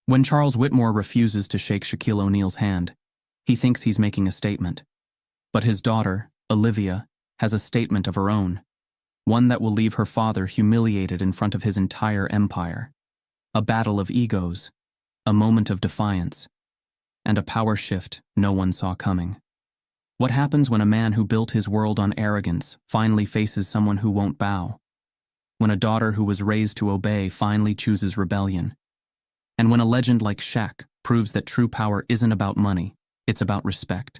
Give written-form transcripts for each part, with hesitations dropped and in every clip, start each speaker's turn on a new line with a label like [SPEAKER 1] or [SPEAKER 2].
[SPEAKER 1] When Charles Whitmore refuses to shake Shaquille O'Neal's hand, he thinks he's making a statement. But his daughter, Olivia, has a statement of her own, one that will leave her father humiliated in front of his entire empire. A battle of egos, a moment of defiance, and a power shift no one saw coming. What happens when a man who built his world on arrogance finally faces someone who won't bow? When a daughter who was raised to obey finally chooses rebellion? And when a legend like Shaq proves that true power isn't about money, it's about respect.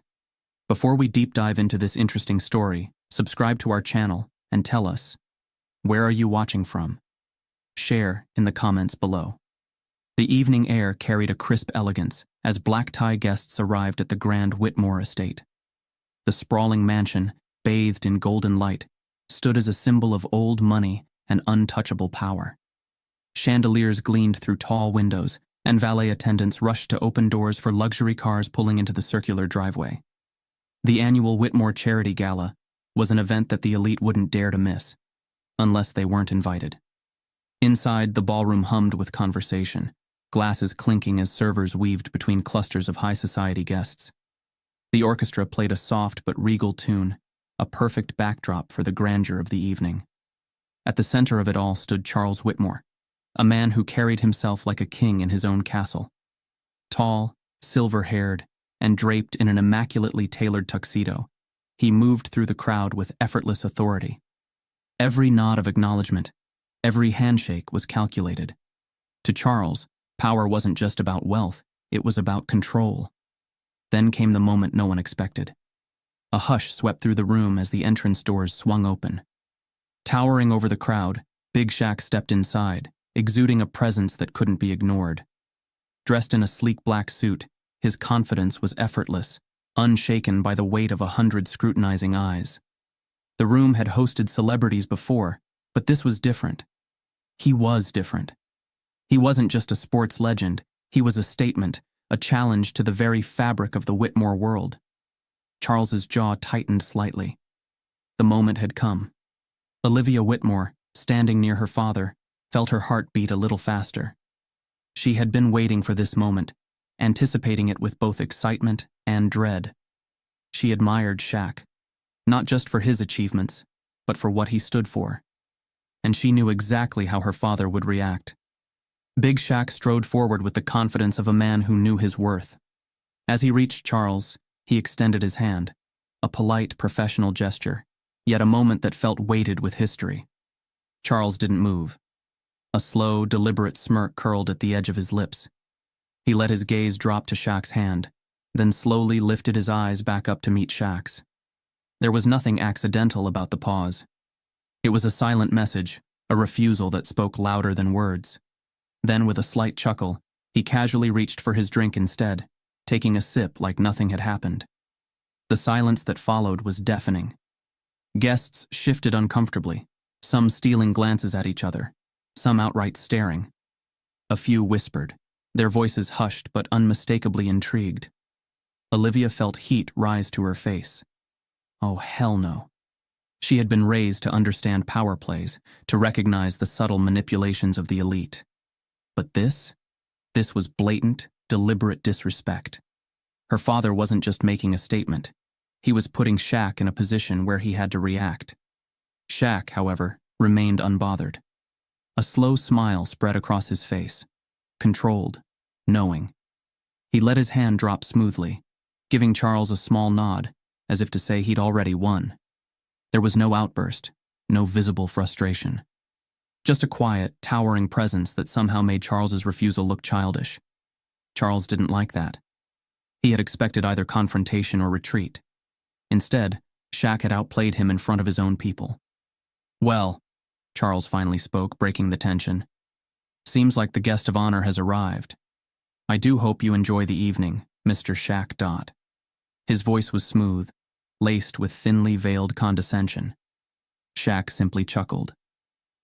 [SPEAKER 1] Before we deep dive into this interesting story, subscribe to our channel and tell us, where are you watching from? Share in the comments below. The evening air carried a crisp elegance as black-tie guests arrived at the grand Whitmore estate. The sprawling mansion, bathed in golden light, stood as a symbol of old money and untouchable power. Chandeliers gleamed through tall windows, and valet attendants rushed to open doors for luxury cars pulling into the circular driveway. The annual Whitmore Charity Gala was an event that the elite wouldn't dare to miss, unless they weren't invited. Inside, the ballroom hummed with conversation, glasses clinking as servers weaved between clusters of high society guests. The orchestra played a soft but regal tune, a perfect backdrop for the grandeur of the evening. At the center of it all stood Charles Whitmore, a man who carried himself like a king in his own castle. Tall, silver-haired, and draped in an immaculately tailored tuxedo, he moved through the crowd with effortless authority. Every nod of acknowledgement, every handshake was calculated. To Charles, power wasn't just about wealth, it was about control. Then came the moment no one expected. A hush swept through the room as the entrance doors swung open. Towering over the crowd, Big Shaq stepped inside, exuding a presence that couldn't be ignored. Dressed in a sleek black suit, his confidence was effortless, unshaken by the weight of 100 scrutinizing eyes. The room had hosted celebrities before, but this was different. He was different. He wasn't just a sports legend, he was a statement, a challenge to the very fabric of the Whitmore world. Charles's jaw tightened slightly. The moment had come. Olivia Whitmore, standing near her father, felt her heart beat a little faster. She had been waiting for this moment, anticipating it with both excitement and dread. She admired Shaq, not just for his achievements, but for what he stood for. And she knew exactly how her father would react. Big Shaq strode forward with the confidence of a man who knew his worth. As he reached Charles, he extended his hand, a polite, professional gesture, yet a moment that felt weighted with history. Charles didn't move. A slow, deliberate smirk curled at the edge of his lips. He let his gaze drop to Shaq's hand, then slowly lifted his eyes back up to meet Shaq's. There was nothing accidental about the pause. It was a silent message, a refusal that spoke louder than words. Then, with a slight chuckle, he casually reached for his drink instead, taking a sip like nothing had happened. The silence that followed was deafening. Guests shifted uncomfortably, some stealing glances at each other, some outright staring. A few whispered, their voices hushed but unmistakably intrigued. Olivia felt heat rise to her face. Oh, hell no. She had been raised to understand power plays, to recognize the subtle manipulations of the elite. But this was blatant, deliberate disrespect. Her father wasn't just making a statement. He was putting Shaq in a position where he had to react. Shaq, however, remained unbothered. A slow smile spread across his face, controlled, knowing. He let his hand drop smoothly, giving Charles a small nod, as if to say he'd already won. There was no outburst, no visible frustration. Just a quiet, towering presence that somehow made Charles's refusal look childish. Charles didn't like that. He had expected either confrontation or retreat. Instead, Shaq had outplayed him in front of his own people. "Well," Charles finally spoke, breaking the tension. "Seems like the guest of honor has arrived. I do hope you enjoy the evening, Mr. Shaq. Dot." His voice was smooth, laced with thinly veiled condescension. Shaq simply chuckled.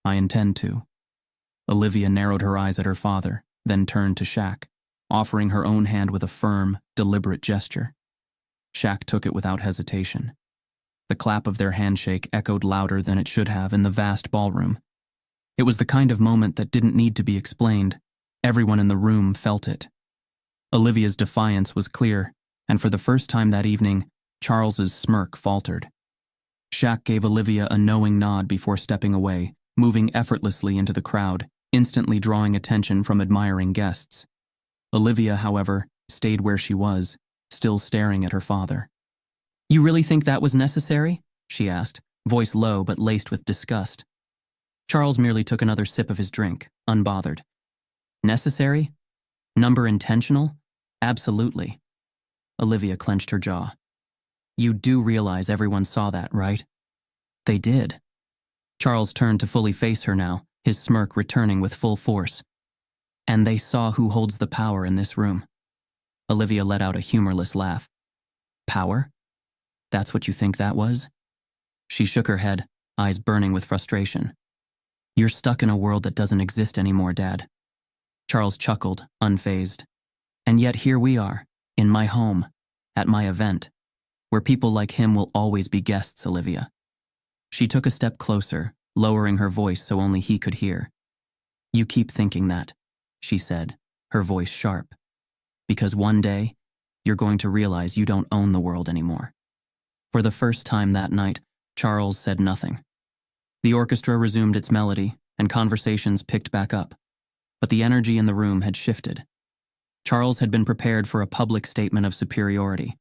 [SPEAKER 1] "I intend to." Olivia narrowed her eyes at her father, then turned to Shaq, offering her own hand with a firm, deliberate gesture. Shaq took it without hesitation. The clap of their handshake echoed louder than it should have in the vast ballroom. It was the kind of moment that didn't need to be explained, Everyone in the room felt it. Olivia's defiance was clear, and for the first time that evening, Charles's smirk faltered. Shaq gave Olivia a knowing nod before stepping away, moving effortlessly into the crowd, instantly drawing attention from admiring guests. Olivia, however, stayed where she was, still staring at her father. "You really think that was necessary?" she asked, voice low but laced with disgust. Charles merely took another sip of his drink, unbothered. "Necessary? Number intentional? Absolutely." Olivia clenched her jaw. "You do realize everyone saw that, right?" "They did." Charles turned to fully face her now, his smirk returning with full force. "And they saw who holds the power in this room." Olivia let out a humorless laugh. "Power? That's what you think that was?" She shook her head, eyes burning with frustration. "You're stuck in a world that doesn't exist anymore, Dad." Charles chuckled, unfazed. "And yet here we are, in my home, at my event, where people like him will always be guests, Olivia." She took a step closer, lowering her voice so only he could hear. "You keep thinking that," she said, her voice sharp. "Because one day, you're going to realize you don't own the world anymore." For the first time that night, Charles said nothing. The orchestra resumed its melody, and conversations picked back up. But the energy in the room had shifted. Charles had been prepared for a public statement of superiority,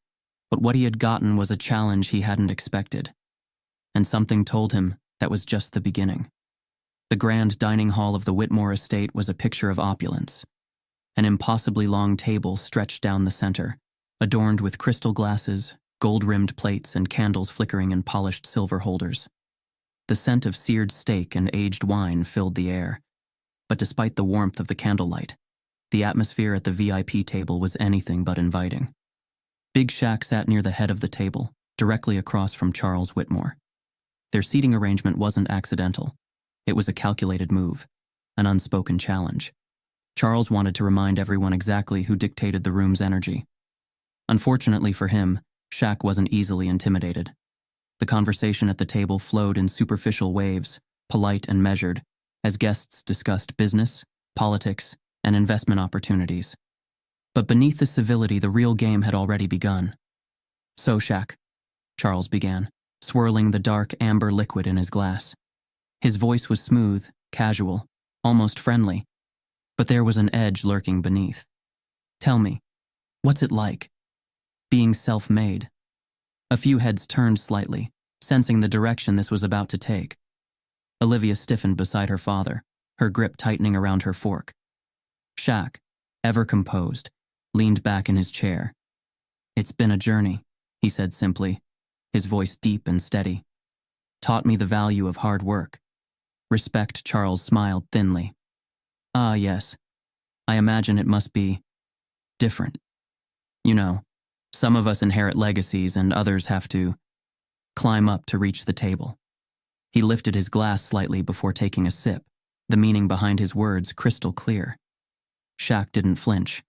[SPEAKER 1] but what he had gotten was a challenge he hadn't expected. And something told him that was just the beginning. The grand dining hall of the Whitmore estate was a picture of opulence. An impossibly long table stretched down the center, adorned with crystal glasses, gold-rimmed plates, and candles flickering in polished silver holders. The scent of seared steak and aged wine filled the air, but despite the warmth of the candlelight, the atmosphere at the VIP table was anything but inviting. Big Shaq sat near the head of the table, directly across from Charles Whitmore. Their seating arrangement wasn't accidental. It was a calculated move, an unspoken challenge. Charles wanted to remind everyone exactly who dictated the room's energy. Unfortunately for him, Shaq wasn't easily intimidated. The conversation at the table flowed in superficial waves, polite and measured, as guests discussed business, politics, and investment opportunities. But beneath the civility, the real game had already begun. "So, Shaq," Charles began, swirling the dark amber liquid in his glass. His voice was smooth, casual, almost friendly, but there was an edge lurking beneath. "Tell me, what's it like, being self-made?" A few heads turned slightly, sensing the direction this was about to take. Olivia stiffened beside her father, her grip tightening around her fork. Shaq, ever composed, leaned back in his chair. "It's been a journey," he said simply, his voice deep and steady. "Taught me the value of hard work." Respect, Charles smiled thinly. "Ah, yes. I imagine it must be different. You know, some of us inherit legacies and others have to climb up to reach the table." He lifted his glass slightly before taking a sip, the meaning behind his words crystal clear. Shaq didn't flinch.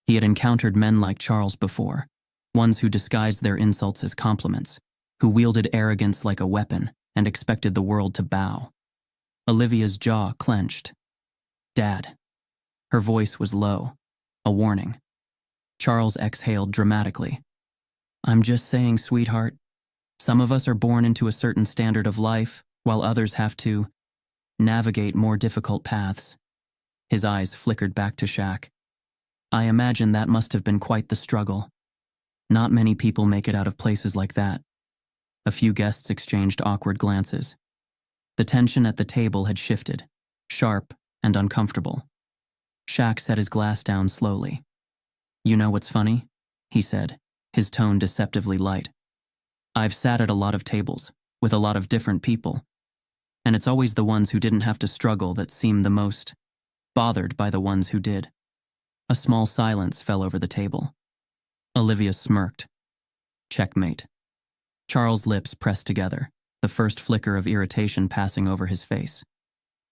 [SPEAKER 1] He had encountered men like Charles before, ones who disguised their insults as compliments, who wielded arrogance like a weapon and expected the world to bow. Olivia's jaw clenched. "Dad." Her voice was low, a warning. Charles exhaled dramatically. "I'm just saying, sweetheart, some of us are born into a certain standard of life, while others have to navigate more difficult paths." His eyes flickered back to Shaq. "I imagine that must have been quite the struggle. Not many people make it out of places like that." A few guests exchanged awkward glances. The tension at the table had shifted, sharp and uncomfortable. Shaq set his glass down slowly. "You know what's funny?" he said, his tone deceptively light. "I've sat at a lot of tables, with a lot of different people, and it's always the ones who didn't have to struggle that seem the most bothered by the ones who did." A small silence fell over the table. Olivia smirked. Checkmate. Charles' lips pressed together, the first flicker of irritation passing over his face.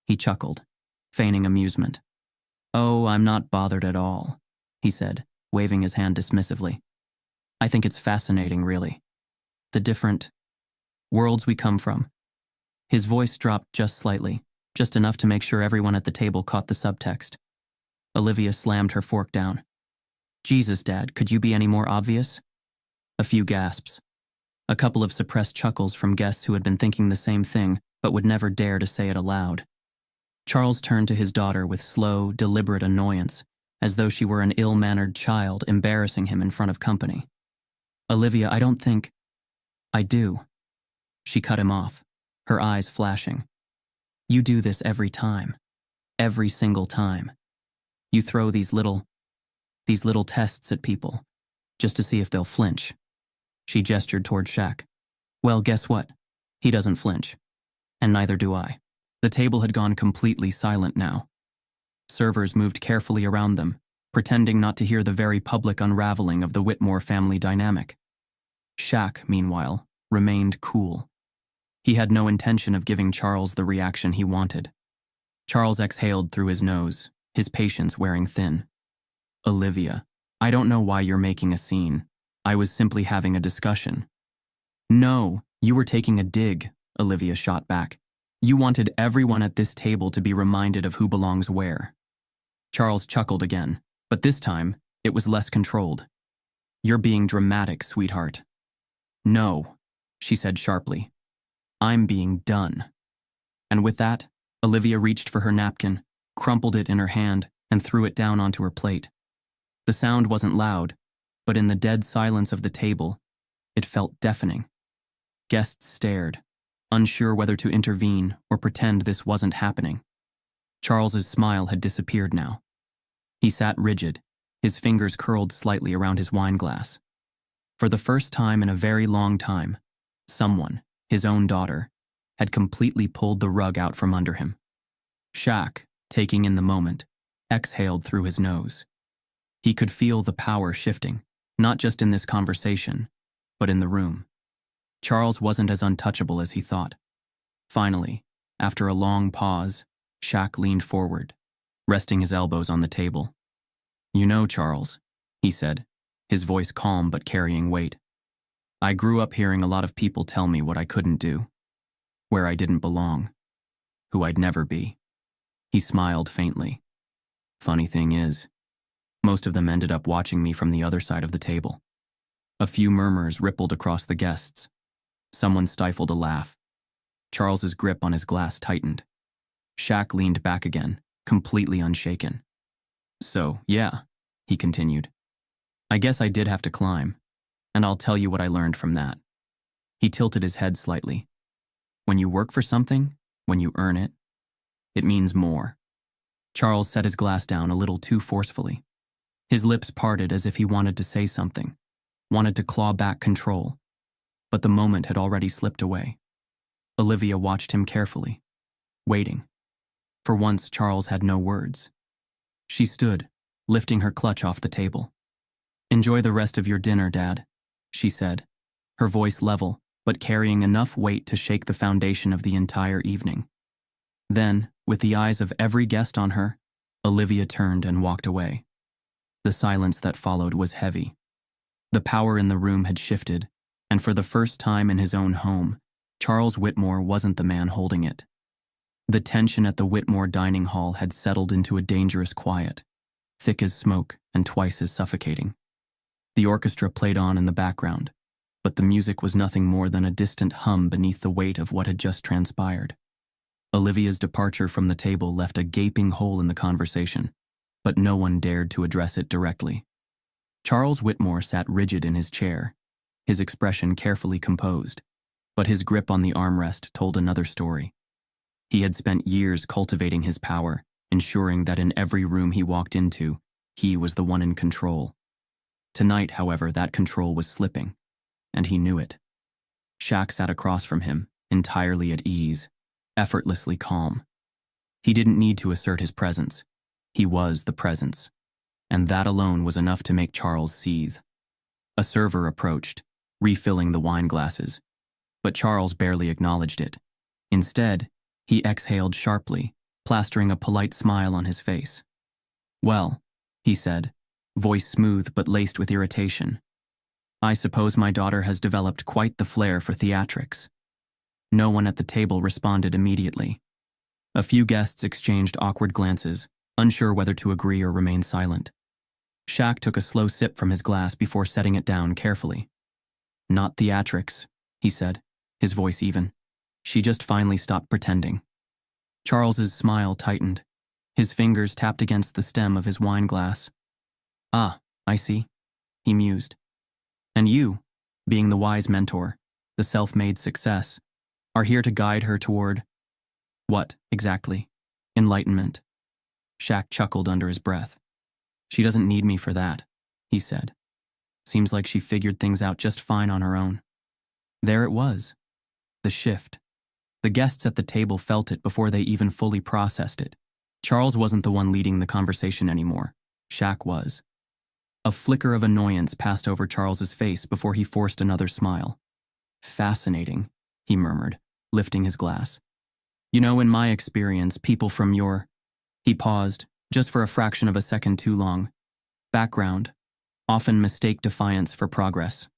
[SPEAKER 1] He chuckled, feigning amusement. "Oh, I'm not bothered at all," he said, waving his hand dismissively. "I think it's fascinating, really. The different worlds we come from." His voice dropped just slightly, just enough to make sure everyone at the table caught the subtext. Olivia slammed her fork down. Jesus, Dad, could you be any more obvious? A few gasps. A couple of suppressed chuckles from guests who had been thinking the same thing, but would never dare to say it aloud. Charles turned to his daughter with slow, deliberate annoyance, as though she were an ill-mannered child embarrassing him in front of company. Olivia, I don't think... I do. She cut him off, her eyes flashing. You do this every time. Every single time. You throw these little tests at people, just to see if they'll flinch. She gestured toward Shaq. Well, guess what? He doesn't flinch. And neither do I. The table had gone completely silent now. Servers moved carefully around them, pretending not to hear the very public unraveling of the Whitmore family dynamic. Shaq, meanwhile, remained cool. He had no intention of giving Charles the reaction he wanted. Charles exhaled through his nose, his patience wearing thin. Olivia, I don't know why you're making a scene. I was simply having a discussion. No, you were taking a dig, Olivia shot back. You wanted everyone at this table to be reminded of who belongs where. Charles chuckled again, but this time, it was less controlled. You're being dramatic, sweetheart. No, she said sharply. I'm being done. And with that, Olivia reached for her napkin, crumpled it in her hand, and threw it down onto her plate. The sound wasn't loud, but in the dead silence of the table, it felt deafening. Guests stared, unsure whether to intervene or pretend this wasn't happening. Charles's smile had disappeared now. He sat rigid, his fingers curled slightly around his wine glass. For the first time in a very long time, someone, his own daughter, had completely pulled the rug out from under him. Shaq, taking in the moment, exhaled through his nose. He could feel the power shifting, not just in this conversation, but in the room. Charles wasn't as untouchable as he thought. Finally, after a long pause, Shaq leaned forward, resting his elbows on the table. You know, Charles, he said, his voice calm but carrying weight. I grew up hearing a lot of people tell me what I couldn't do, where I didn't belong, who I'd never be. He smiled faintly. Funny thing is, most of them ended up watching me from the other side of the table. A few murmurs rippled across the guests. Someone stifled a laugh. Charles's grip on his glass tightened. Shaq leaned back again, completely unshaken. So, yeah, he continued. I guess I did have to climb, and I'll tell you what I learned from that. He tilted his head slightly. When you work for something, when you earn it, it means more. Charles set his glass down a little too forcefully. His lips parted as if he wanted to say something, wanted to claw back control, but the moment had already slipped away. Olivia watched him carefully, waiting. For once, Charles had no words. She stood, lifting her clutch off the table. Enjoy the rest of your dinner, Dad, she said, her voice level, but carrying enough weight to shake the foundation of the entire evening. Then, with the eyes of every guest on her, Olivia turned and walked away. The silence that followed was heavy. The power in the room had shifted, and for the first time in his own home, Charles Whitmore wasn't the man holding it. The tension at the Whitmore dining hall had settled into a dangerous quiet, thick as smoke and twice as suffocating. The orchestra played on in the background, but the music was nothing more than a distant hum beneath the weight of what had just transpired. Olivia's departure from the table left a gaping hole in the conversation, but no one dared to address it directly. Charles Whitmore sat rigid in his chair, his expression carefully composed, but his grip on the armrest told another story. He had spent years cultivating his power, ensuring that in every room he walked into, he was the one in control. Tonight, however, that control was slipping, and he knew it. Shaq sat across from him, entirely at ease, effortlessly calm. He didn't need to assert his presence. He was the presence, and that alone was enough to make Charles seethe. A server approached, refilling the wine glasses, but Charles barely acknowledged it. Instead, he exhaled sharply, plastering a polite smile on his face. Well, he said, voice smooth but laced with irritation. I suppose my daughter has developed quite the flair for theatrics. No one at the table responded immediately. A few guests exchanged awkward glances, unsure whether to agree or remain silent. Shaq took a slow sip from his glass before setting it down carefully. "Not theatrics," he said, his voice even. "She just finally stopped pretending." Charles's smile tightened. His fingers tapped against the stem of his wine glass. "Ah, I see," he mused. "And you, being the wise mentor, the self-made success, are here to guide her toward what, exactly? Enlightenment." Shaq chuckled under his breath. "She doesn't need me for that," he said. "Seems like she figured things out just fine on her own." There it was. The shift. The guests at the table felt it before they even fully processed it. Charles wasn't the one leading the conversation anymore. Shaq was. A flicker of annoyance passed over Charles's face before he forced another smile. "Fascinating," he murmured, lifting his glass. "You know, in my experience, people from your—" He paused, just for a fraction of a second too long. "Background often mistake defiance for progress."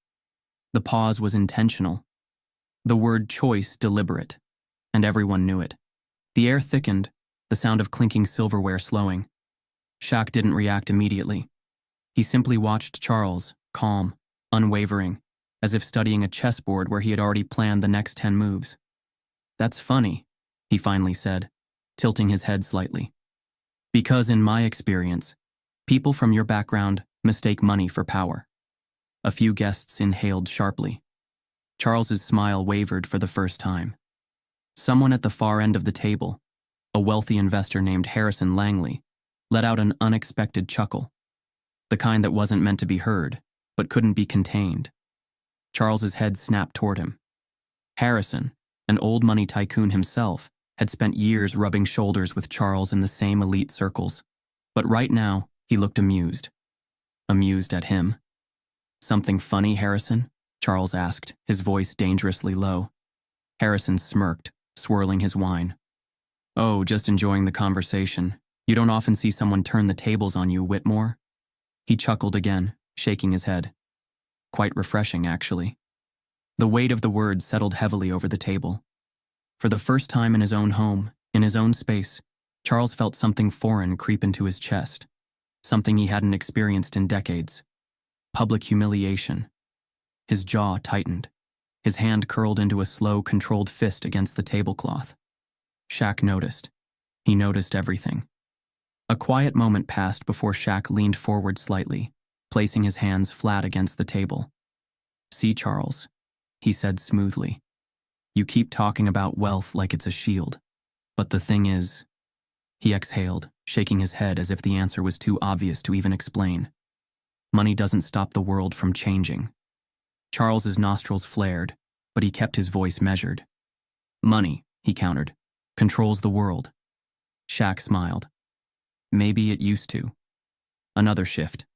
[SPEAKER 1] The pause was intentional. The word choice deliberate, and everyone knew it. The air thickened, the sound of clinking silverware slowing. Shaq didn't react immediately. He simply watched Charles, calm, unwavering, as if studying a chessboard where he had already planned the next 10 moves. "That's funny," he finally said, tilting his head slightly. "Because in my experience, people from your background mistake money for power." A few guests inhaled sharply. Charles's smile wavered for the first time. Someone at the far end of the table, a wealthy investor named Harrison Langley, let out an unexpected chuckle. The kind that wasn't meant to be heard, but couldn't be contained. Charles's head snapped toward him. Harrison, an old money tycoon himself, had spent years rubbing shoulders with Charles in the same elite circles. But right now, he looked amused. Amused at him. "Something funny, Harrison?" Charles asked, his voice dangerously low. Harrison smirked, swirling his wine. "Oh, just enjoying the conversation. You don't often see someone turn the tables on you, Whitmore." He chuckled again, shaking his head. "Quite refreshing, actually." The weight of the words settled heavily over the table. For the first time in his own home, in his own space, Charles felt something foreign creep into his chest. Something he hadn't experienced in decades. Public humiliation. His jaw tightened. His hand curled into a slow, controlled fist against the tablecloth. Shaq noticed. He noticed everything. A quiet moment passed before Shaq leaned forward slightly, placing his hands flat against the table. "See, Charles," he said smoothly. "You keep talking about wealth like it's a shield. But the thing is—" He exhaled, shaking his head as if the answer was too obvious to even explain. "Money doesn't stop the world from changing." Charles's nostrils flared, but he kept his voice measured. "Money," he countered, "controls the world." Shaq smiled. "Maybe it used to." Another shift.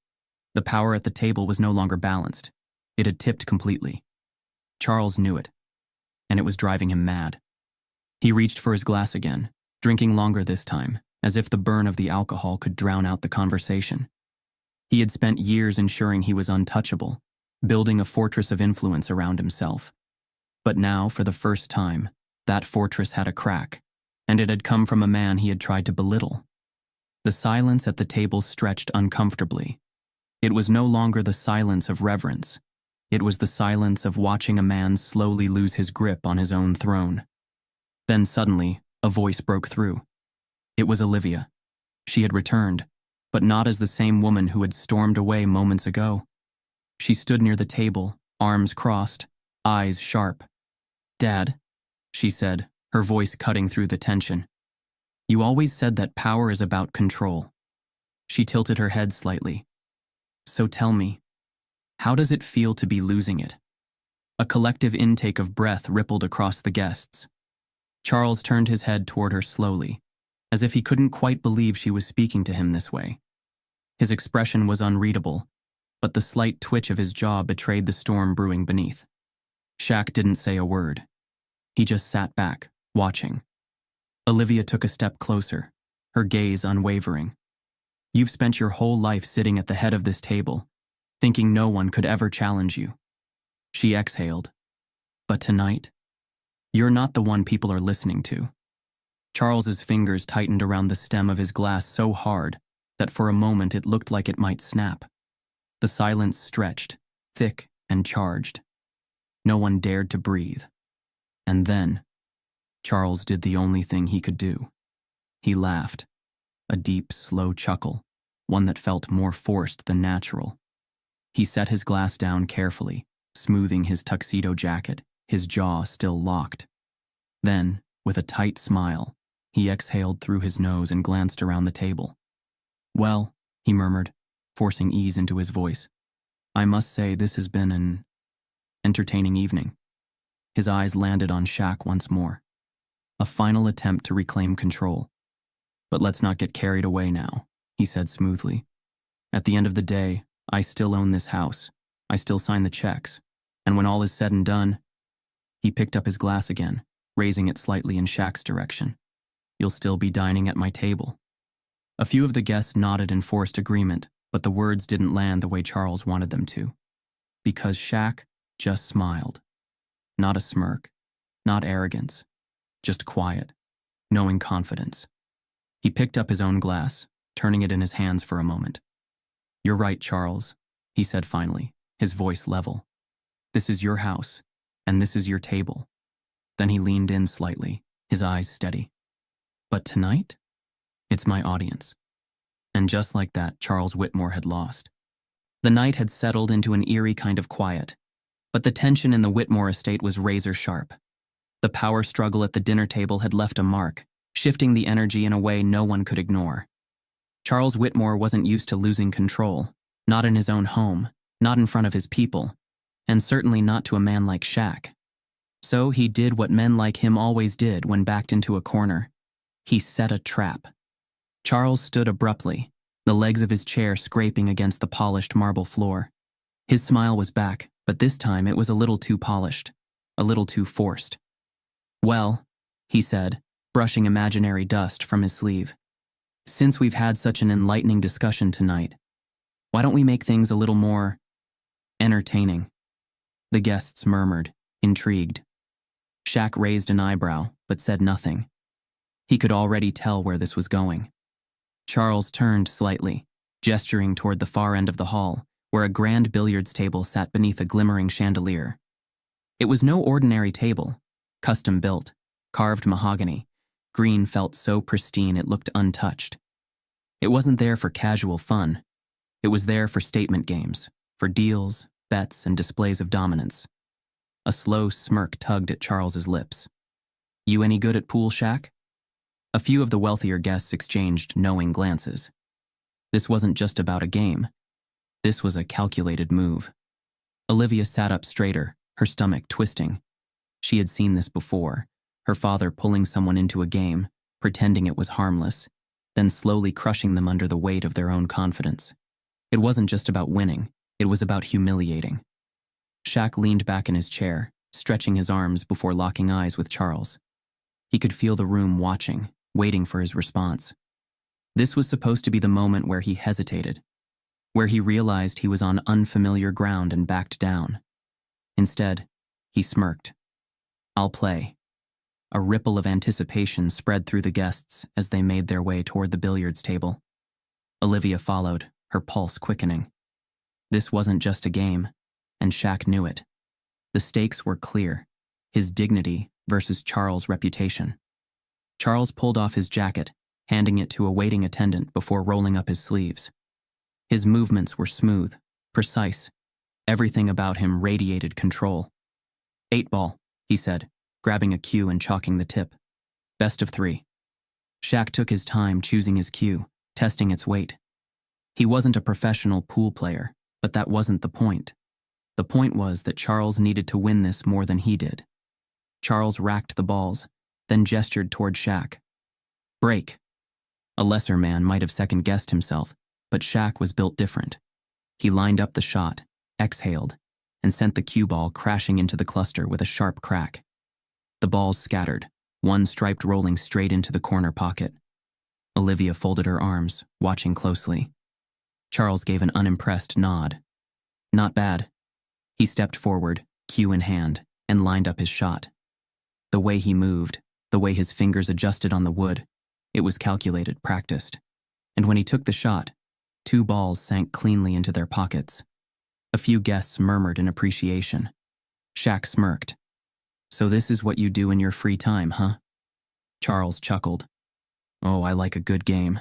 [SPEAKER 1] The power at the table was no longer balanced. It had tipped completely. Charles knew it, and it was driving him mad. He reached for his glass again, drinking longer this time, as if the burn of the alcohol could drown out the conversation. He had spent years ensuring he was untouchable, building a fortress of influence around himself. But now, for the first time, that fortress had a crack, and it had come from a man he had tried to belittle. The silence at the table stretched uncomfortably. It was no longer the silence of reverence. It was the silence of watching a man slowly lose his grip on his own throne. Then suddenly, a voice broke through. It was Olivia. She had returned, but not as the same woman who had stormed away moments ago. She stood near the table, arms crossed, eyes sharp. "Dad," she said, her voice cutting through the tension. "You always said that power is about control." She tilted her head slightly. "So tell me, how does it feel to be losing it?" A collective intake of breath rippled across the guests. Charles turned his head toward her slowly, as if he couldn't quite believe she was speaking to him this way. His expression was unreadable, but the slight twitch of his jaw betrayed the storm brewing beneath. Shaq didn't say a word. He just sat back, watching. Olivia took a step closer, her gaze unwavering. "You've spent your whole life sitting at the head of this table, thinking no one could ever challenge you." She exhaled. "But tonight, you're not the one people are listening to." Charles's fingers tightened around the stem of his glass so hard that for a moment it looked like it might snap. The silence stretched, thick and charged. No one dared to breathe. And then, Charles did the only thing he could do. He laughed, a deep, slow chuckle, one that felt more forced than natural. He set his glass down carefully, smoothing his tuxedo jacket, his jaw still locked. Then, with a tight smile, he exhaled through his nose and glanced around the table. "Well," he murmured, forcing ease into his voice, "I must say this has been an entertaining evening." His eyes landed on Shaq once more. A final attempt to reclaim control. "But let's not get carried away now," he said smoothly. "At the end of the day, I still own this house. I still sign the checks. And when all is said and done..." He picked up his glass again, raising it slightly in Shaq's direction. "You'll still be dining at my table." A few of the guests nodded in forced agreement, but the words didn't land the way Charles wanted them to. Because Shaq just smiled. Not a smirk, not arrogance, just quiet, knowing confidence. He picked up his own glass, turning it in his hands for a moment. "You're right, Charles," he said finally, his voice level. "This is your house, and this is your table." Then he leaned in slightly, his eyes steady. "But tonight, it's my audience." And just like that, Charles Whitmore had lost. The night had settled into an eerie kind of quiet, but the tension in the Whitmore estate was razor sharp. The power struggle at the dinner table had left a mark, shifting the energy in a way no one could ignore. Charles Whitmore wasn't used to losing control, not in his own home, not in front of his people, and certainly not to a man like Shaq. So he did what men like him always did when backed into a corner. He set a trap. Charles stood abruptly, the legs of his chair scraping against the polished marble floor. His smile was back, but this time it was a little too polished, a little too forced. "Well," he said, brushing imaginary dust from his sleeve, "since we've had such an enlightening discussion tonight, why don't we make things a little more entertaining?" The guests murmured, intrigued. Shaq raised an eyebrow, but said nothing. He could already tell where this was going. Charles turned slightly, gesturing toward the far end of the hall, where a grand billiards table sat beneath a glimmering chandelier. It was no ordinary table, custom built, carved mahogany. Green felt so pristine it looked untouched. It wasn't there for casual fun. It was there for statement games, for deals, bets, and displays of dominance. A slow smirk tugged at Charles's lips. "You any good at pool, Shaq?" A few of the wealthier guests exchanged knowing glances. This wasn't just about a game. This was a calculated move. Olivia sat up straighter, her stomach twisting. She had seen this before, her father pulling someone into a game, pretending it was harmless, then slowly crushing them under the weight of their own confidence. It wasn't just about winning, it was about humiliating. Shaq leaned back in his chair, stretching his arms before locking eyes with Charles. He could feel the room watching, waiting for his response. This was supposed to be the moment where he hesitated, where he realized he was on unfamiliar ground and backed down. Instead, he smirked. "I'll play." A ripple of anticipation spread through the guests as they made their way toward the billiards table. Olivia followed, her pulse quickening. This wasn't just a game, and Shaq knew it. The stakes were clear, his dignity versus Charles' reputation. Charles pulled off his jacket, handing it to a waiting attendant before rolling up his sleeves. His movements were smooth, precise. Everything about him radiated control. "8 ball," he said, grabbing a cue and chalking the tip. "Best of 3. Shaq took his time choosing his cue, testing its weight. He wasn't a professional pool player, but that wasn't the point. The point was that Charles needed to win this more than he did. Charles racked the balls, then gestured toward Shaq. "Break." A lesser man might have second-guessed himself, but Shaq was built different. He lined up the shot, exhaled, and sent the cue ball crashing into the cluster with a sharp crack. The balls scattered, one striped rolling straight into the corner pocket. Olivia folded her arms, watching closely. Charles gave an unimpressed nod. "Not bad." He stepped forward, cue in hand, and lined up his shot. The way he moved, The way his fingers adjusted on the wood, it was calculated, practiced. And when he took the shot, 2 balls sank cleanly into their pockets. A few guests murmured in appreciation. Shaq smirked. "So this is what you do in your free time, huh?" Charles chuckled. "Oh, I like a good game."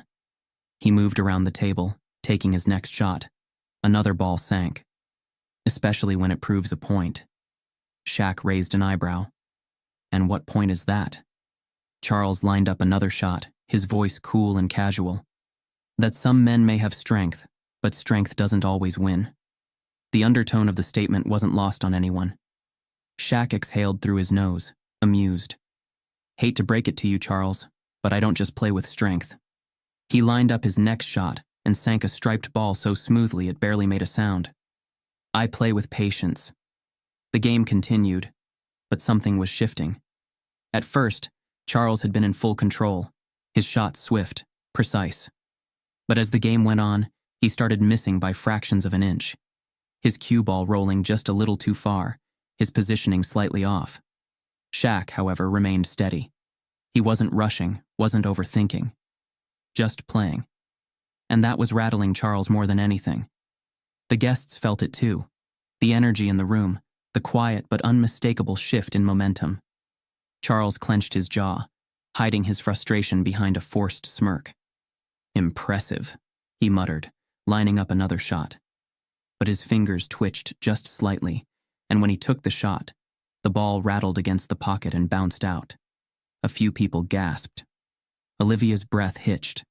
[SPEAKER 1] He moved around the table, taking his next shot. Another ball sank. "Especially when it proves a point." Shaq raised an eyebrow. "And what point is that?" Charles lined up another shot, his voice cool and casual. "That some men may have strength, but strength doesn't always win." The undertone of the statement wasn't lost on anyone. Shaq exhaled through his nose, amused. "Hate to break it to you, Charles, but I don't just play with strength." He lined up his next shot and sank a striped ball so smoothly it barely made a sound. "I play with patience." The game continued, but something was shifting. At first, Charles had been in full control, his shots swift, precise. But as the game went on, he started missing by fractions of an inch. His cue ball rolling just a little too far, his positioning slightly off. Shaq, however, remained steady. He wasn't rushing, wasn't overthinking. Just playing. And that was rattling Charles more than anything. The guests felt it too. The energy in the room, the quiet but unmistakable shift in momentum. Charles clenched his jaw, hiding his frustration behind a forced smirk. "Impressive," he muttered, lining up another shot. But his fingers twitched just slightly, and when he took the shot, the ball rattled against the pocket and bounced out. A few people gasped. Olivia's breath hitched.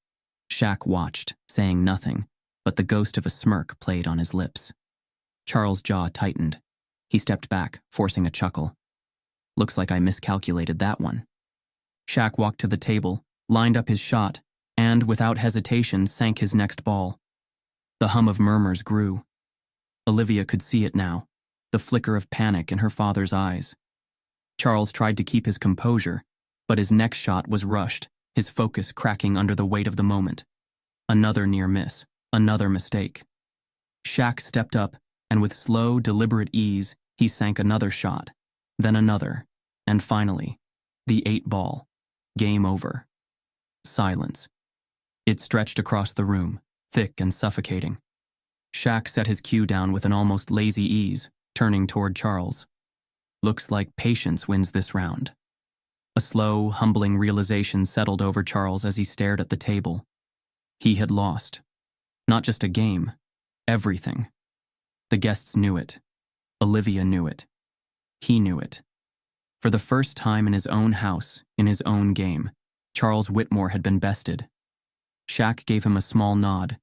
[SPEAKER 1] Shaq watched, saying nothing, but the ghost of a smirk played on his lips. Charles' jaw tightened. He stepped back, forcing a chuckle. "Looks like I miscalculated that one." Shaq walked to the table, lined up his shot, and, without hesitation, sank his next ball. The hum of murmurs grew. Olivia could see it now, the flicker of panic in her father's eyes. Charles tried to keep his composure, but his next shot was rushed, his focus cracking under the weight of the moment. Another near miss, another mistake. Shaq stepped up, and with slow, deliberate ease, he sank another shot, then another, and finally, the 8 ball. Game over. Silence. It stretched across the room, thick and suffocating. Shaq set his cue down with an almost lazy ease, turning toward Charles. "Looks like patience wins this round." A slow, humbling realization settled over Charles as he stared at the table. He had lost. Not just a game, everything. The guests knew it. Olivia knew it. He knew it. For the first time in his own house, in his own game, Charles Whitmore had been bested. Shaq gave him a small nod,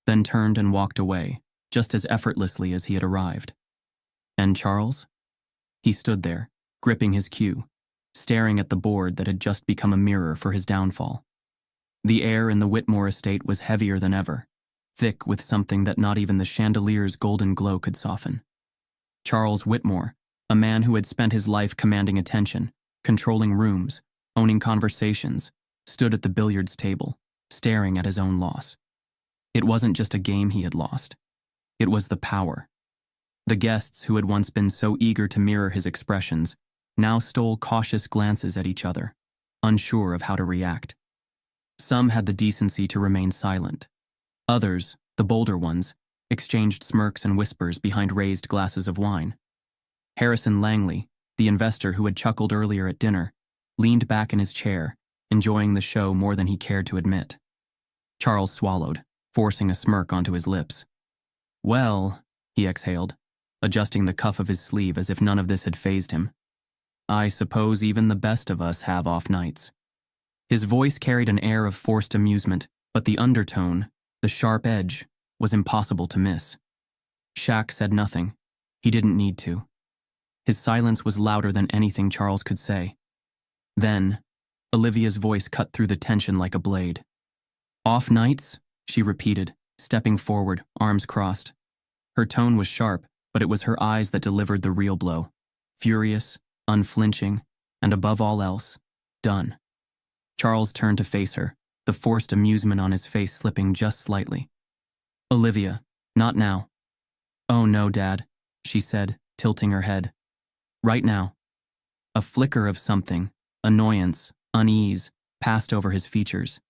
[SPEAKER 1] then turned and walked away, just as effortlessly as he had arrived. And Charles? He stood there, gripping his cue, staring at the board that had just become a mirror for his downfall. The air in the Whitmore estate was heavier than ever, thick with something that not even the chandelier's golden glow could soften. Charles Whitmore, a man who had spent his life commanding attention, controlling rooms, owning conversations, stood at the billiards table, staring at his own loss. It wasn't just a game he had lost. It was the power. The guests who had once been so eager to mirror his expressions now stole cautious glances at each other, unsure of how to react. Some had the decency to remain silent. Others, the bolder ones, exchanged smirks and whispers behind raised glasses of wine. Harrison Langley, the investor who had chuckled earlier at dinner, leaned back in his chair, enjoying the show more than he cared to admit. Charles swallowed, forcing a smirk onto his lips. "Well," he exhaled, adjusting the cuff of his sleeve as if none of this had fazed him. "I suppose even the best of us have off nights." His voice carried an air of forced amusement, but the undertone, the sharp edge, was impossible to miss. Shaq said nothing. He didn't need to. His silence was louder than anything Charles could say. Then, Olivia's voice cut through the tension like a blade. "Off nights?" she repeated, stepping forward, arms crossed. Her tone was sharp, but it was her eyes that delivered the real blow. Furious, unflinching, and above all else, done. Charles turned to face her, the forced amusement on his face slipping just slightly. "Olivia, not now." "Oh no, Dad," she said, tilting her head. "Right now." A flicker of something, annoyance, Unease passed over his features.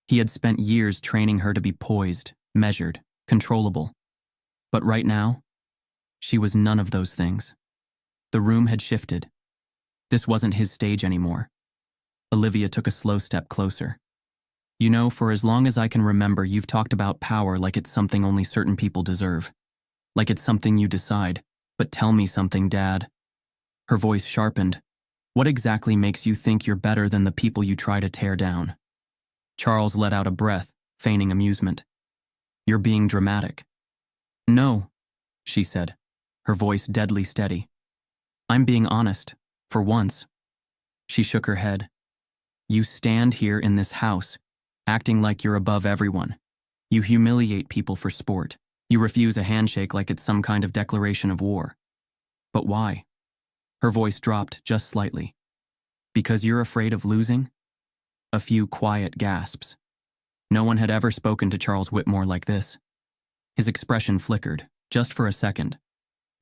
[SPEAKER 1] He had spent years training her to be poised, measured, controllable. But right now, she was none of those things. The room had shifted. This wasn't his stage anymore. Olivia took a slow step closer. You know, for as long as I can remember, you've talked about power like it's something only certain people deserve. Like it's something you decide. But tell me something, Dad. Her voice sharpened. What exactly makes you think you're better than the people you try to tear down? Charles let out a breath, feigning amusement. You're being dramatic. No, she said, her voice deadly steady. I'm being honest, for once. She shook her head. You stand here in this house, acting like you're above everyone. You humiliate people for sport. You refuse a handshake like it's some kind of declaration of war. But why? Her voice dropped just slightly. Because you're afraid of losing? A few quiet gasps. No one had ever spoken to Charles Whitmore like this. His expression flickered, just for a second,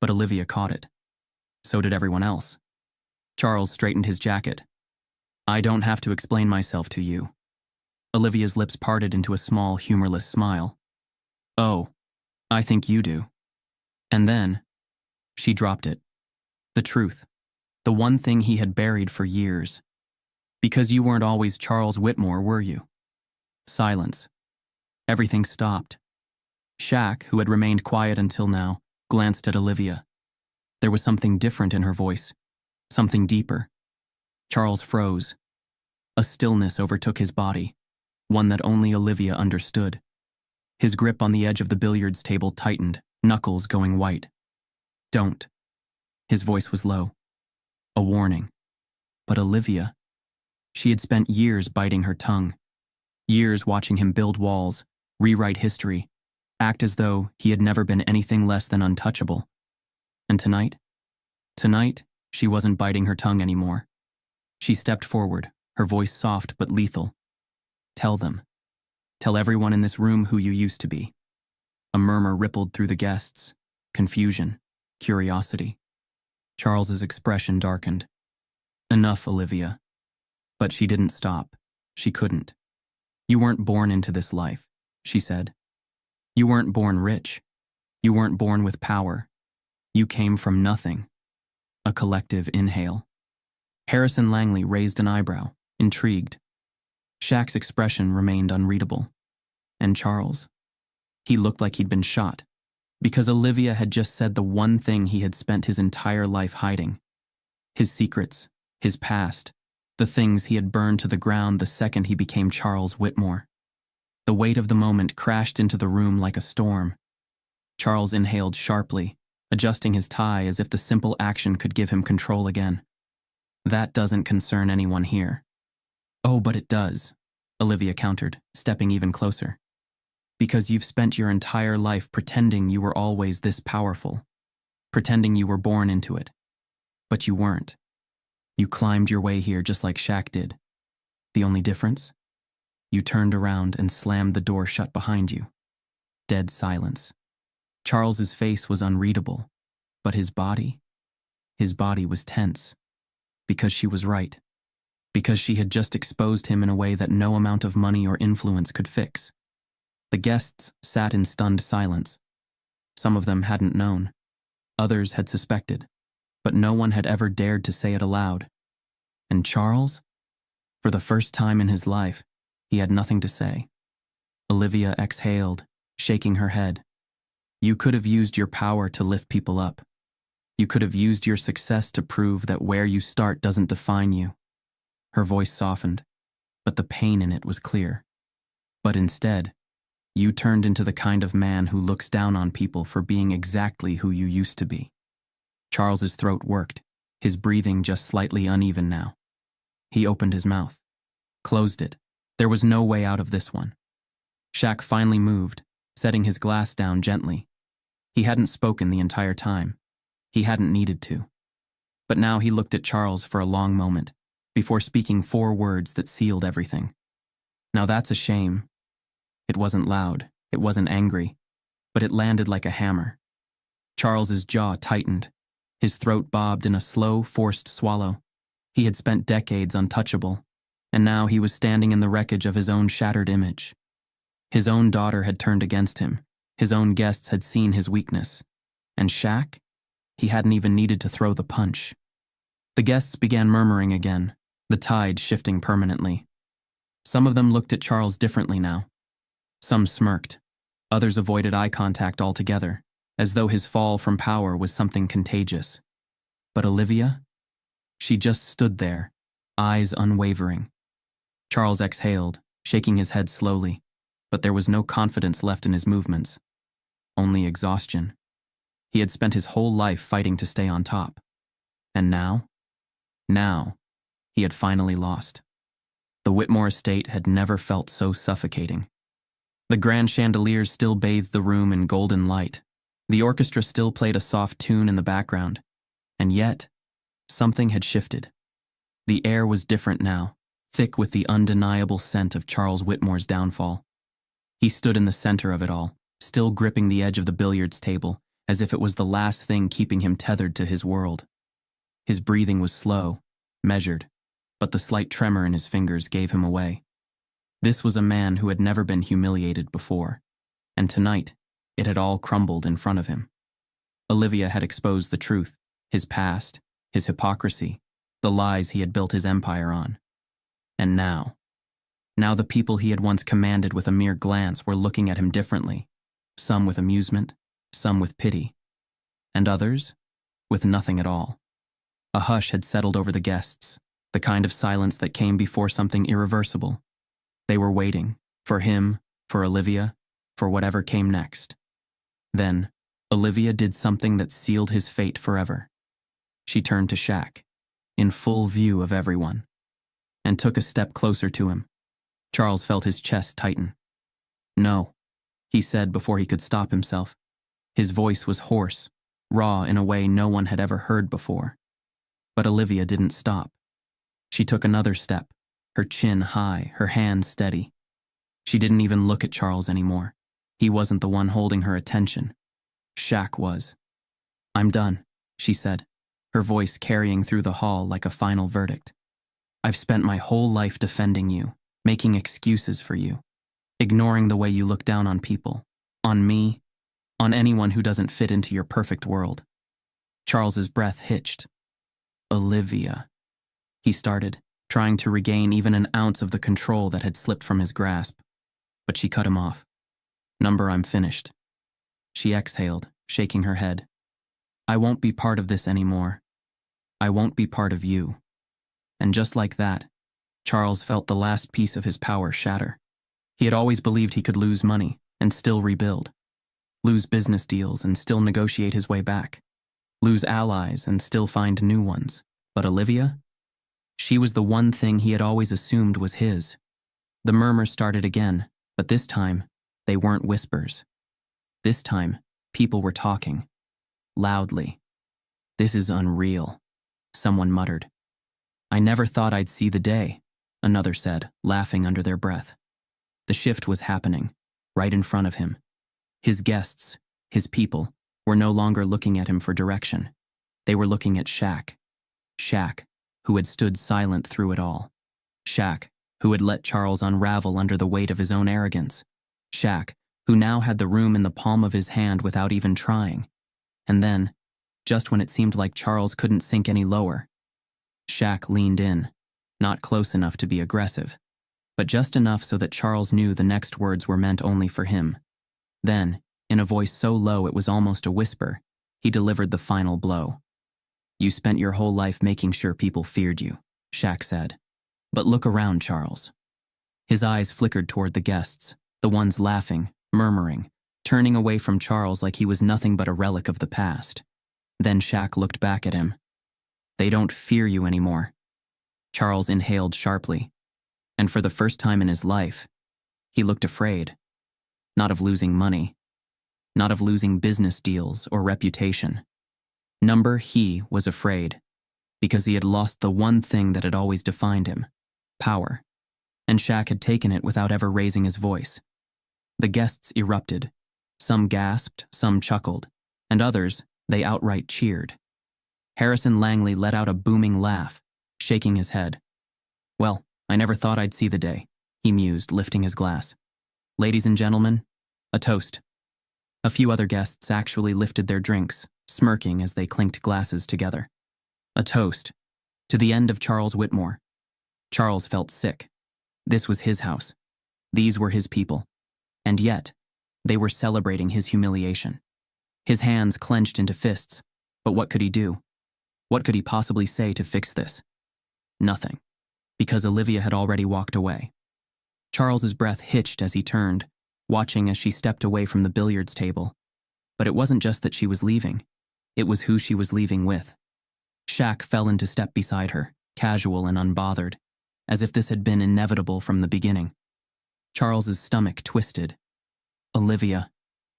[SPEAKER 1] but Olivia caught it. So did everyone else. Charles straightened his jacket. I don't have to explain myself to you. Olivia's lips parted into a small, humorless smile. Oh, I think you do. And then, she dropped it. The truth. The one thing he had buried for years. Because you weren't always Charles Whitmore, were you? Silence. Everything stopped. Shaq, who had remained quiet until now, glanced at Olivia. There was something different in her voice. Something deeper. Charles froze. A stillness overtook his body, one that only Olivia understood. His grip on the edge of the billiards table tightened, knuckles going white. Don't. His voice was low. A warning. But Olivia, she had spent years biting her tongue. Years watching him build walls, rewrite history, act as though he had never been anything less than untouchable. And tonight? Tonight, she wasn't biting her tongue anymore. She stepped forward, her voice soft but lethal. Tell them. Tell everyone in this room who you used to be. A murmur rippled through the guests. Confusion, curiosity. Charles's expression darkened. Enough, Olivia. But she didn't stop. She couldn't. You weren't born into this life, she said. You weren't born rich. You weren't born with power. You came from nothing. A collective inhale. Harrison Langley raised an eyebrow, intrigued. Shaq's expression remained unreadable. And Charles? He looked like he'd been shot, because Olivia had just said the one thing he had spent his entire life hiding. His secrets, his past, the things he had burned to the ground the second he became Charles Whitmore. The weight of the moment crashed into the room like a storm. Charles inhaled sharply, adjusting his tie as if the simple action could give him control again. That doesn't concern anyone here. Oh, but it does, Olivia countered, stepping even closer. Because you've spent your entire life pretending you were always this powerful, pretending you were born into it. But you weren't. You climbed your way here just like Shaq did. The only difference? You turned around and slammed the door shut behind you. Dead silence. Charles's face was unreadable, but his body was tense. Because she was right. Because she had just exposed him in a way that no amount of money or influence could fix. The guests sat in stunned silence. Some of them hadn't known. Others had suspected. But no one had ever dared to say it aloud. And Charles? For the first time in his life, he had nothing to say. Olivia exhaled, shaking her head. You could have used your power to lift people up. You could have used your success to prove that where you start doesn't define you. Her voice softened, but the pain in it was clear. But instead, you turned into the kind of man who looks down on people for being exactly who you used to be. Charles's throat worked, his breathing just slightly uneven now. He opened his mouth, closed it. There was no way out of this one. Shaq finally moved, setting his glass down gently. He hadn't spoken the entire time. He hadn't needed to. But now he looked at Charles for a long moment, before speaking 4 words that sealed everything. Now that's a shame. It wasn't loud, it wasn't angry, but it landed like a hammer. Charles's jaw tightened. His throat bobbed in a slow, forced swallow. He had spent decades untouchable, And now he was standing in the wreckage of his own shattered image. His own daughter had turned against him. His own guests had seen his weakness. And Shaq? He hadn't even needed to throw the punch. The guests began murmuring again, the tide shifting permanently. Some of them looked at Charles differently now. Some smirked. Others avoided eye contact altogether, as though his fall from power was something contagious. But Olivia? She just stood there, eyes unwavering. Charles exhaled, shaking his head slowly, but there was no confidence left in his movements. Only exhaustion. He had spent his whole life fighting to stay on top. And now? Now, he had finally lost. The Whitmore estate had never felt so suffocating. The grand chandeliers still bathed the room in golden light. The orchestra still played a soft tune in the background. And yet, something had shifted. The air was different now, thick with the undeniable scent of Charles Whitmore's downfall. He stood in the center of it all, still gripping the edge of the billiards table, as if it was the last thing keeping him tethered to his world. His breathing was slow, measured, but the slight tremor in his fingers gave him away. This was a man who had never been humiliated before, and tonight, it had all crumbled in front of him. Olivia had exposed the truth, his past, his hypocrisy, the lies he had built his empire on. And now the people he had once commanded with a mere glance were looking at him differently, some with amusement, some with pity, and others with nothing at all. A hush had settled over the guests, the kind of silence that came before something irreversible. They were waiting, for him, for Olivia, for whatever came next. Then, Olivia did something that sealed his fate forever. She turned to Shaq, in full view of everyone, and took a step closer to him. Charles felt his chest tighten. "No," he said before he could stop himself. His voice was hoarse, raw in a way no one had ever heard before. But Olivia didn't stop. She took another step, her chin high, her hands steady. She didn't even look at Charles anymore. He wasn't the one holding her attention. Shaq was. "I'm done," she said, her voice carrying through the hall like a final verdict. "I've spent my whole life defending you, making excuses for you, ignoring the way you look down on people, on me, on anyone who doesn't fit into your perfect world." Charles's breath hitched. "Olivia," he started, trying to regain even an ounce of the control that had slipped from his grasp. But she cut him off. "Number, I'm finished." She exhaled, shaking her head. "I won't be part of this anymore. I won't be part of you." And just like that, Charles felt the last piece of his power shatter. He had always believed he could lose money and still rebuild, lose business deals and still negotiate his way back, lose allies and still find new ones. But Olivia? She was the one thing he had always assumed was his. The murmurs started again, but this time, they weren't whispers. This time, people were talking. Loudly. "This is unreal," someone muttered. "I never thought I'd see the day," another said, laughing under their breath. The shift was happening, right in front of him. His guests, his people, were no longer looking at him for direction. They were looking at Shaq. Shaq, who had stood silent through it all. Shaq, who had let Charles unravel under the weight of his own arrogance. Shaq, who now had the room in the palm of his hand without even trying. And then, just when it seemed like Charles couldn't sink any lower, Shaq leaned in, not close enough to be aggressive, but just enough so that Charles knew the next words were meant only for him. Then, in a voice so low it was almost a whisper, he delivered the final blow. "You spent your whole life making sure people feared you," Shaq said. "But look around, Charles." His eyes flickered toward the guests, the ones laughing, murmuring, turning away from Charles like he was nothing but a relic of the past. Then Shaq looked back at him. "They don't fear you anymore." Charles inhaled sharply, and for the first time in his life, he looked afraid. Not of losing money, not of losing business deals or reputation. He was afraid, because he had lost the one thing that had always defined him, power, and Shaq had taken it without ever raising his voice. The guests erupted. Some gasped, some chuckled, and others, they outright cheered. Harrison Langley let out a booming laugh, shaking his head. "Well, I never thought I'd see the day, he mused, lifting his glass. Ladies and gentlemen, a toast. A few other guests actually lifted their drinks, smirking as they clinked glasses together. A toast to the end of Charles Whitmore. Charles felt sick. This was his house. These were his people. And yet, they were celebrating his humiliation. His hands clenched into fists. But what could he do? What could he possibly say to fix this? Nothing. Because Olivia had already walked away. Charles's breath hitched as he turned, watching as she stepped away from the billiards table. But it wasn't just that she was leaving. It was who she was leaving with. Shaq fell into step beside her, casual and unbothered, as if this had been inevitable from the beginning. Charles's stomach twisted. Olivia,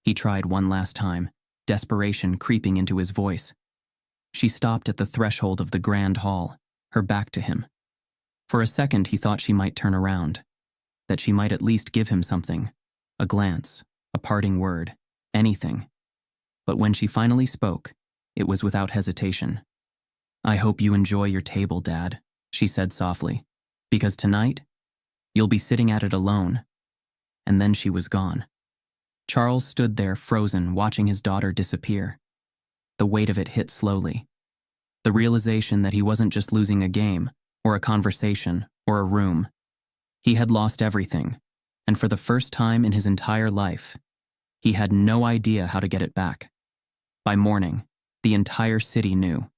[SPEAKER 1] he tried one last time, desperation creeping into his voice. She stopped at the threshold of the grand hall, her back to him. For a second he thought she might turn around, that she might at least give him something, a glance, a parting word, anything. But when she finally spoke, it was without hesitation. I hope you enjoy your table, Dad, she said softly, because tonight, you'll be sitting at it alone. And then she was gone. Charles stood there frozen, watching his daughter disappear. The weight of it hit slowly. The realization that he wasn't just losing a game, or a conversation, or a room. He had lost everything, and for the first time in his entire life, he had no idea how to get it back. By morning, the entire city knew.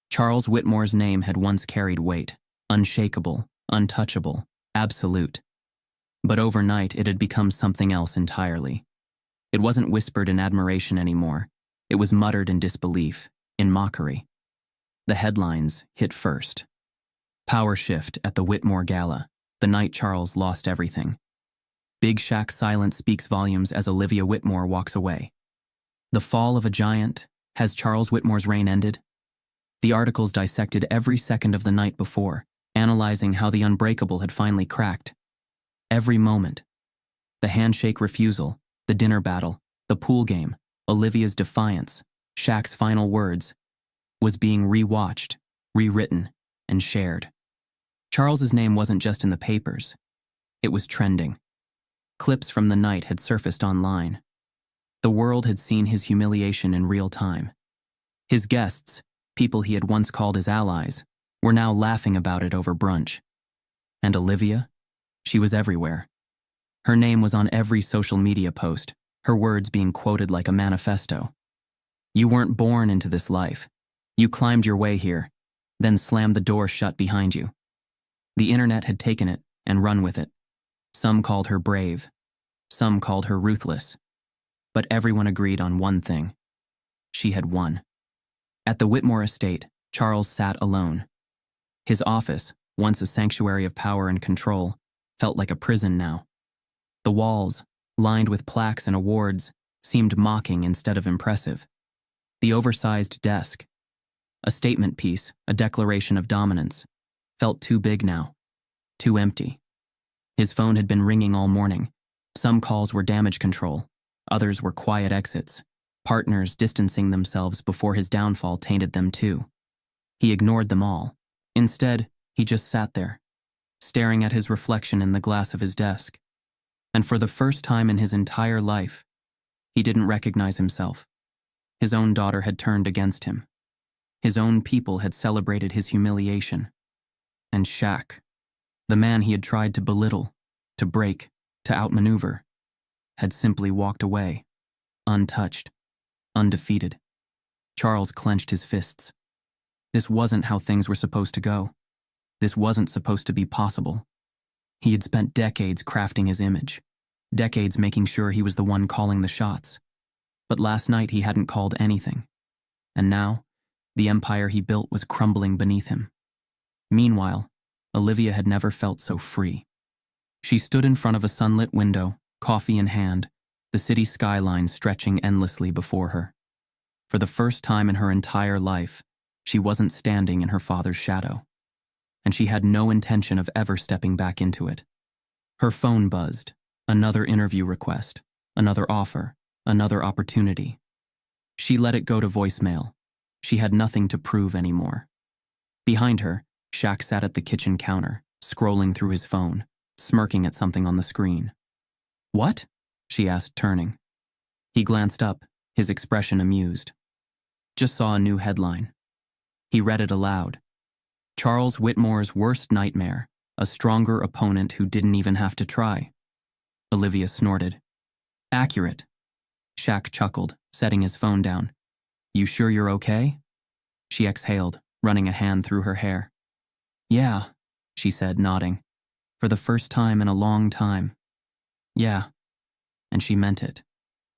[SPEAKER 1] Charles Whitmore's name had once carried weight, unshakable, untouchable, absolute. But overnight it had become something else entirely. It wasn't whispered in admiration anymore. It was muttered in disbelief, in mockery. The headlines hit first. Power shift at the Whitmore Gala, the night Charles lost everything. Big Shaq's silence speaks volumes as Olivia Whitmore walks away. The fall of a giant. Has Charles Whitmore's reign ended? The articles dissected every second of the night before, analyzing how the unbreakable had finally cracked. Every moment. The handshake refusal, the dinner battle, the pool game, Olivia's defiance, Shaq's final words, was being rewatched, rewritten, and shared. Charles's name wasn't just in the papers. It was trending. Clips from the night had surfaced online. The world had seen his humiliation in real time. His guests, people he had once called his allies, were now laughing about it over brunch. And Olivia? She was everywhere. Her name was on every social media post, her words being quoted like a manifesto. You weren't born into this life. You climbed your way here, then slammed the door shut behind you. The internet had taken it and run with it. Some called her brave. Some called her ruthless. But everyone agreed on one thing. She had won. At the Whitmore estate, Charles sat alone. His office, once a sanctuary of power and control, felt like a prison now. The walls, lined with plaques and awards, seemed mocking instead of impressive. The oversized desk, a statement piece, a declaration of dominance, felt too big now, too empty. His phone had been ringing all morning. Some calls were damage control. Others were quiet exits, partners distancing themselves before his downfall tainted them too. He ignored them all. Instead, he just sat there, staring at his reflection in the glass of his desk. And for the first time in his entire life, he didn't recognize himself. His own daughter had turned against him. His own people had celebrated his humiliation. And Shaq, the man he had tried to belittle, to break, to outmaneuver, had simply walked away, untouched, undefeated. Charles clenched his fists. This wasn't how things were supposed to go. This wasn't supposed to be possible. He had spent decades crafting his image, decades making sure he was the one calling the shots. But last night he hadn't called anything. And now, the empire he built was crumbling beneath him. Meanwhile, Olivia had never felt so free. She stood in front of a sunlit window, coffee in hand, the city skyline stretching endlessly before her. For the first time in her entire life, she wasn't standing in her father's shadow. And she had no intention of ever stepping back into it. Her phone buzzed, another interview request, another offer, another opportunity. She let it go to voicemail. She had nothing to prove anymore. Behind her, Shaq sat at the kitchen counter, scrolling through his phone, smirking at something on the screen. "What?" she asked, turning. He glanced up, his expression amused. "Just saw a new headline." He read it aloud. "Charles Whitmore's worst nightmare, a stronger opponent who didn't even have to try." Olivia snorted. "Accurate." Shaq chuckled, setting his phone down. "You sure you're okay?" She exhaled, running a hand through her hair. "Yeah," she said, nodding. "For the first time in a long time." "Yeah." And she meant it.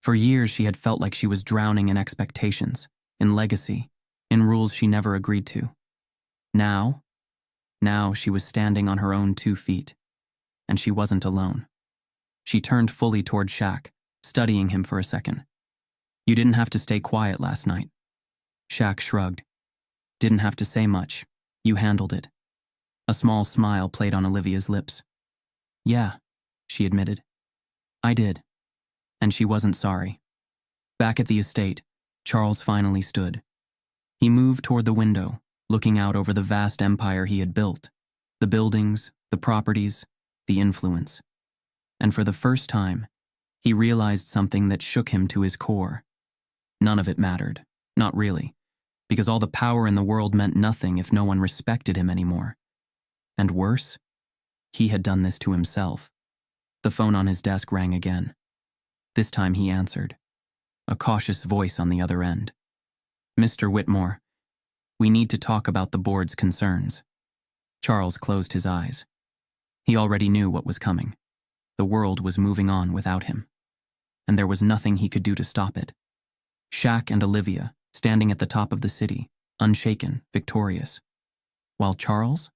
[SPEAKER 1] For years she had felt like she was drowning in expectations, in legacy, in rules she never agreed to. Now she was standing on her own 2 feet. And she wasn't alone. She turned fully toward Shaq, studying him for a second. "You didn't have to stay quiet last night." Shaq shrugged. "Didn't have to say much. You handled it." A small smile played on Olivia's lips. "Yeah," she admitted. "I did." And she wasn't sorry. Back at the estate, Charles finally stood. He moved toward the window, looking out over the vast empire he had built, the buildings, the properties, the influence. And for the first time, he realized something that shook him to his core. None of it mattered, not really, because all the power in the world meant nothing if no one respected him anymore. And worse, he had done this to himself. The phone on his desk rang again. This time he answered, a cautious voice on the other end. "Mr. Whitmore, we need to talk about the board's concerns." Charles closed his eyes. He already knew what was coming. The world was moving on without him. And there was nothing he could do to stop it. Shaq and Olivia, standing at the top of the city, unshaken, victorious. While Charles?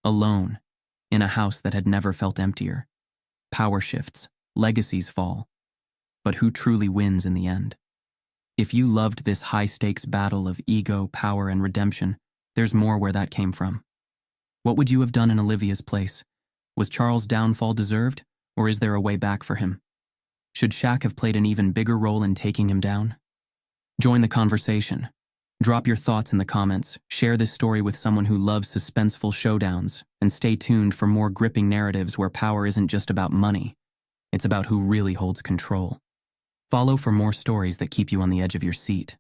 [SPEAKER 1] Alone, in a house that had never felt emptier. Power shifts, legacies fall. But who truly wins in the end? If you loved this high-stakes battle of ego, power, and redemption, there's more where that came from. What would you have done in Olivia's place? Was Charles' downfall deserved, or is there a way back for him? Should Shaq have played an even bigger role in taking him down? Join the conversation. Drop your thoughts in the comments, share this story with someone who loves suspenseful showdowns, and stay tuned for more gripping narratives where power isn't just about money. It's about who really holds control. Follow for more stories that keep you on the edge of your seat.